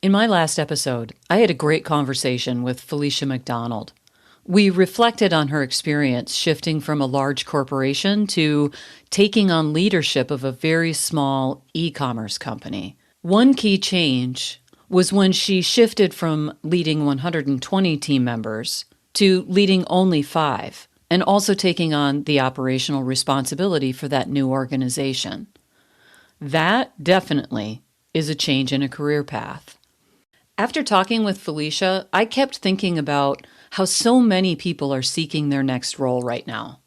In my last episode, I had a great conversation with Felicia MacDonald. We reflected on her experience shifting from a large corporation to taking on leadership of a very small e-commerce company. One key change was when she shifted from leading 120 team members to leading only 5, and also taking on the operational responsibility for that new organization. That definitely is a change in a career path. After talking with Felicia, I kept thinking about how so many people are seeking their next role right now.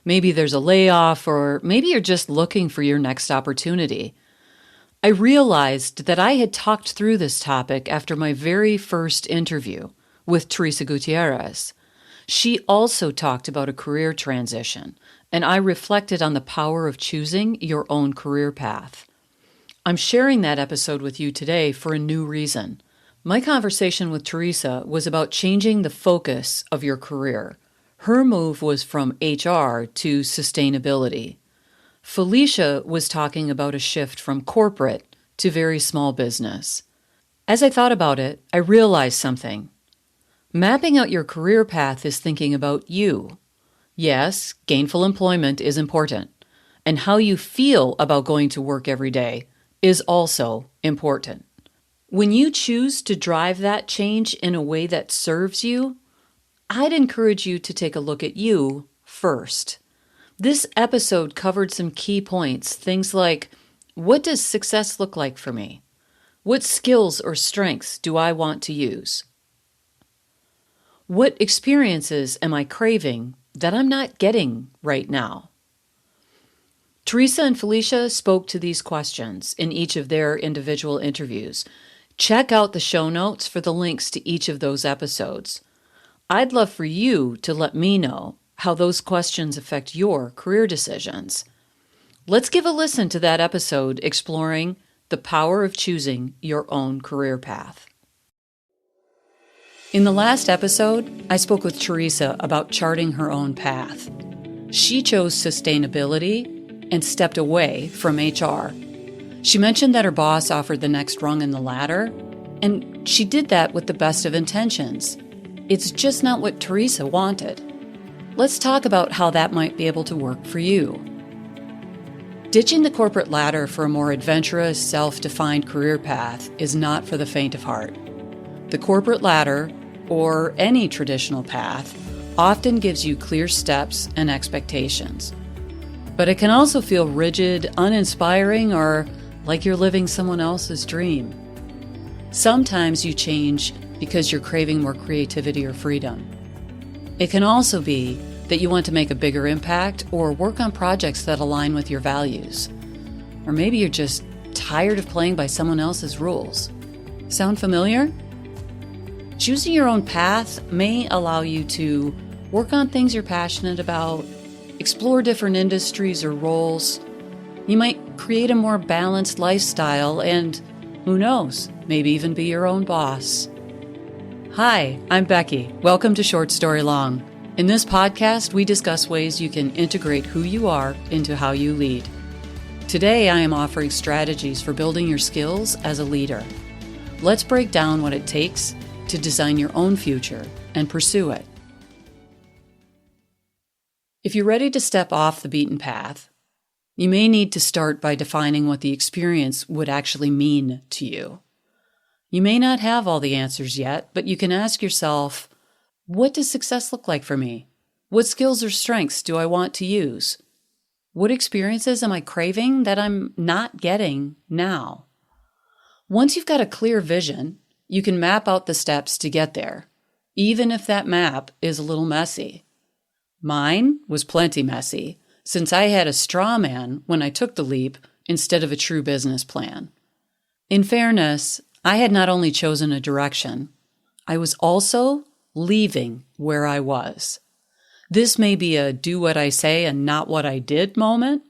Maybe there's a layoff, or maybe you're just looking for your next opportunity. I realized that I had talked through this topic after my very first interview with Theresa Gutierrez. She also talked about a career transition, and I reflected on the power of choosing your own career path. I'm sharing that episode with you today for a new reason. My conversation with Theresa was about changing the focus of your career. Her move was from HR to sustainability. Felicia was talking about a shift from corporate to very small business. As I thought about it, I realized something. Mapping out your career path is thinking about you. Yes, gainful employment is important, and how you feel about going to work every day is also important. When you choose to drive that change in a way that serves you, I'd encourage you to take a look at you first. This episode covered some key points, things like, what does success look like for me? What skills or strengths do I want to use? What experiences am I craving that I'm not getting right now? Theresa and Felicia spoke to these questions in each of their individual interviews. Check out the show notes for the links to each of those episodes. I'd love for you to let me know how those questions affect your career decisions. Let's give a listen to that episode exploring the power of choosing your own career path. In the last episode, I spoke with Theresa about charting her own path. She chose sustainability and stepped away from HR. She mentioned that her boss offered the next rung in the ladder, and she did that with the best of intentions. It's just not what Theresa wanted. Let's talk about how that might be able to work for you. Ditching the corporate ladder for a more adventurous, self-defined career path is not for the faint of heart. The corporate ladder, or any traditional path, often gives you clear steps and expectations. But it can also feel rigid, uninspiring, or like you're living someone else's dream. Sometimes you change because you're craving more creativity or freedom. It can also be that you want to make a bigger impact or work on projects that align with your values. Or maybe you're just tired of playing by someone else's rules. Sound familiar? Choosing your own path may allow you to work on things you're passionate about, explore different industries or roles. You might create a more balanced lifestyle and, who knows, maybe even be your own boss. Hi, I'm Becky. Welcome to Short Story Long. In this podcast, we discuss ways you can integrate who you are into how you lead. Today, I am offering strategies for building your skills as a leader. Let's break down what it takes to design your own future and pursue it. If you're ready to step off the beaten path, you may need to start by defining what the experience would actually mean to you. You may not have all the answers yet, but you can ask yourself, what does success look like for me? What skills or strengths do I want to use? What experiences am I craving that I'm not getting now? Once you've got a clear vision, you can map out the steps to get there, even if that map is a little messy. Mine was plenty messy, since I had a straw man when I took the leap instead of a true business plan. In fairness, I had not only chosen a direction, I was also leaving where I was. This may be a do what I say and not what I did moment.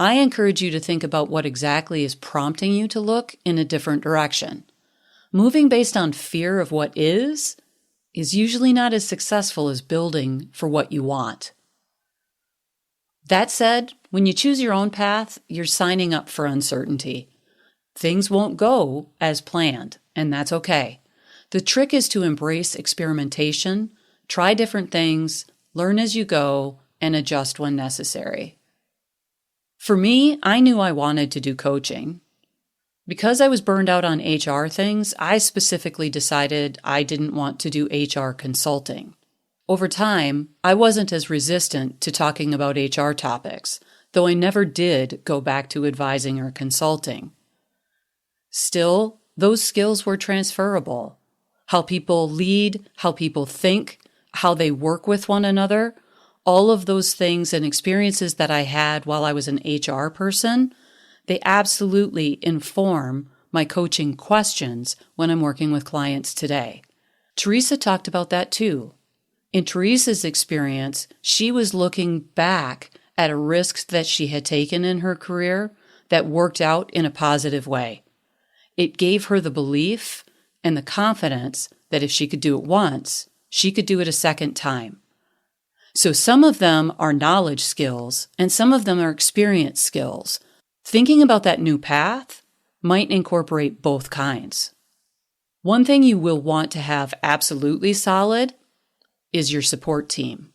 I encourage you to think about what exactly is prompting you to look in a different direction. Moving based on fear of what is usually not as successful as building for what you want. That said, when you choose your own path, you're signing up for uncertainty. Things won't go as planned, and that's okay. The trick is to embrace experimentation, try different things, learn as you go, and adjust when necessary. For me, I knew I wanted to do coaching. Because I was burned out on HR things, I specifically decided I didn't want to do HR consulting. Over time, I wasn't as resistant to talking about HR topics, though I never did go back to advising or consulting. Still, those skills were transferable. How people lead, how people think, how they work with one another, all of those things and experiences that I had while I was an HR person, they absolutely inform my coaching questions when I'm working with clients today. Theresa talked about that too. In Theresa's experience, she was looking back at a risk that she had taken in her career that worked out in a positive way. It gave her the belief and the confidence that if she could do it once, she could do it a second time. So some of them are knowledge skills and some of them are experience skills. Thinking about that new path might incorporate both kinds. One thing you will want to have absolutely solid is your support team.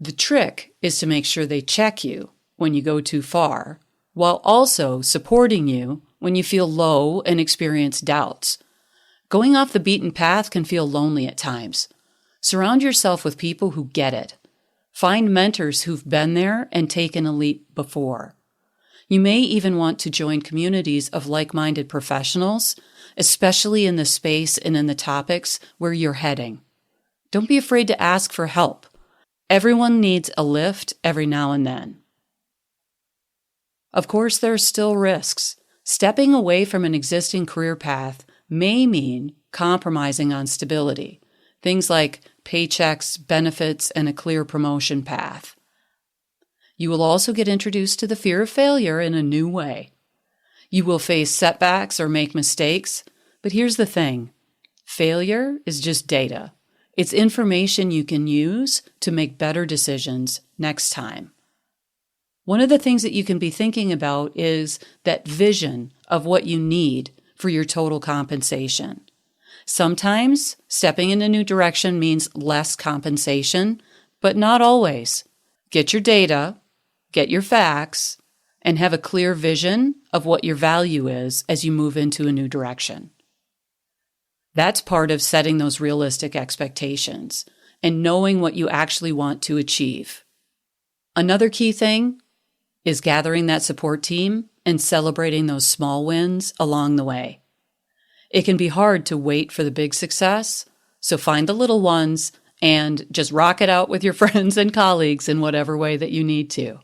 The trick is to make sure they check you when you go too far, while also supporting you when you feel low and experience doubts. Going off the beaten path can feel lonely at times. Surround yourself with people who get it. Find mentors who've been there and taken a leap before. You may even want to join communities of like-minded professionals, especially in the space and in the topics where you're heading. Don't be afraid to ask for help. Everyone needs a lift every now and then. Of course, there are still risks. Stepping away from an existing career path may mean compromising on stability. Things like paychecks, benefits, and a clear promotion path. You will also get introduced to the fear of failure in a new way. You will face setbacks or make mistakes, but here's the thing. Failure is just data. It's information you can use to make better decisions next time. One of the things that you can be thinking about is that vision of what you need for your total compensation. Sometimes stepping in a new direction means less compensation, but not always. Get your data, get your facts, and have a clear vision of what your value is as you move into a new direction. That's part of setting those realistic expectations and knowing what you actually want to achieve. Another key thing is gathering that support team and celebrating those small wins along the way. It can be hard to wait for the big success, so find the little ones and just rock it out with your friends and colleagues in whatever way that you need to.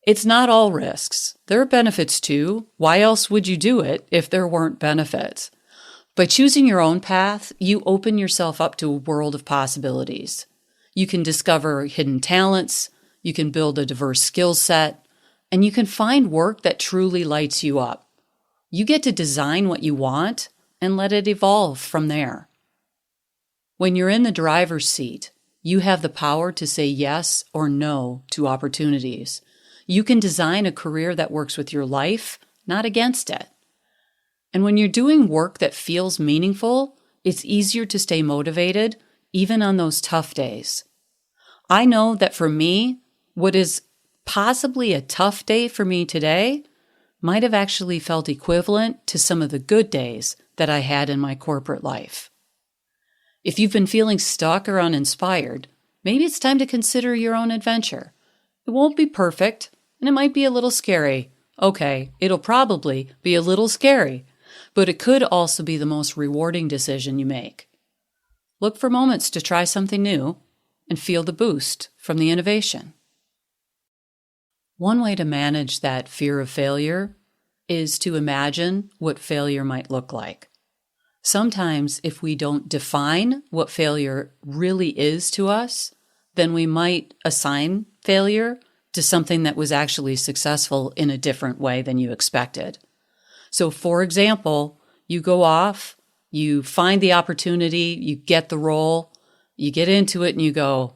It's not all risks. There are benefits too. Why else would you do it if there weren't benefits? By choosing your own path, you open yourself up to a world of possibilities. You can discover hidden talents, you can build a diverse skill set, and you can find work that truly lights you up. You get to design what you want and let it evolve from there. When you're in the driver's seat, you have the power to say yes or no to opportunities. You can design a career that works with your life, not against it. And when you're doing work that feels meaningful, it's easier to stay motivated, even on those tough days. I know that for me, what is possibly a tough day for me today might have actually felt equivalent to some of the good days that I had in my corporate life. If you've been feeling stuck or uninspired, maybe it's time to consider your own adventure. It won't be perfect, and it might be a little scary. Okay, it'll probably be a little scary, but it could also be the most rewarding decision you make. Look for moments to try something new and feel the boost from the innovation. One way to manage that fear of failure is to imagine what failure might look like. Sometimes if we don't define what failure really is to us, then we might assign failure to something that was actually successful in a different way than you expected. So for example, you go off, you find the opportunity, you get the role, you get into it and you go,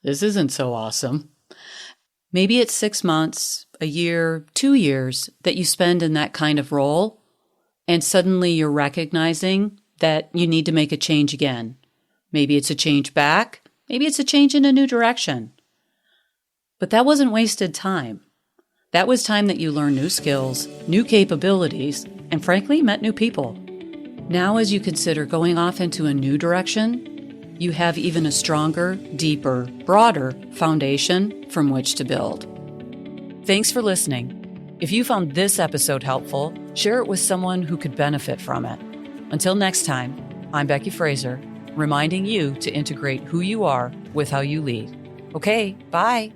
this isn't so awesome. Maybe it's 6 months, a year, 2 years that you spend in that kind of role, and suddenly you're recognizing that you need to make a change again. Maybe it's a change back, maybe it's a change in a new direction. But that wasn't wasted time. That was time that you learned new skills, new capabilities, and frankly, met new people. Now, as you consider going off into a new direction, you have even a stronger, deeper, broader foundation from which to build. Thanks for listening. If you found this episode helpful, share it with someone who could benefit from it. Until next time, I'm Becky Fraser, reminding you to integrate who you are with how you lead. Okay, bye.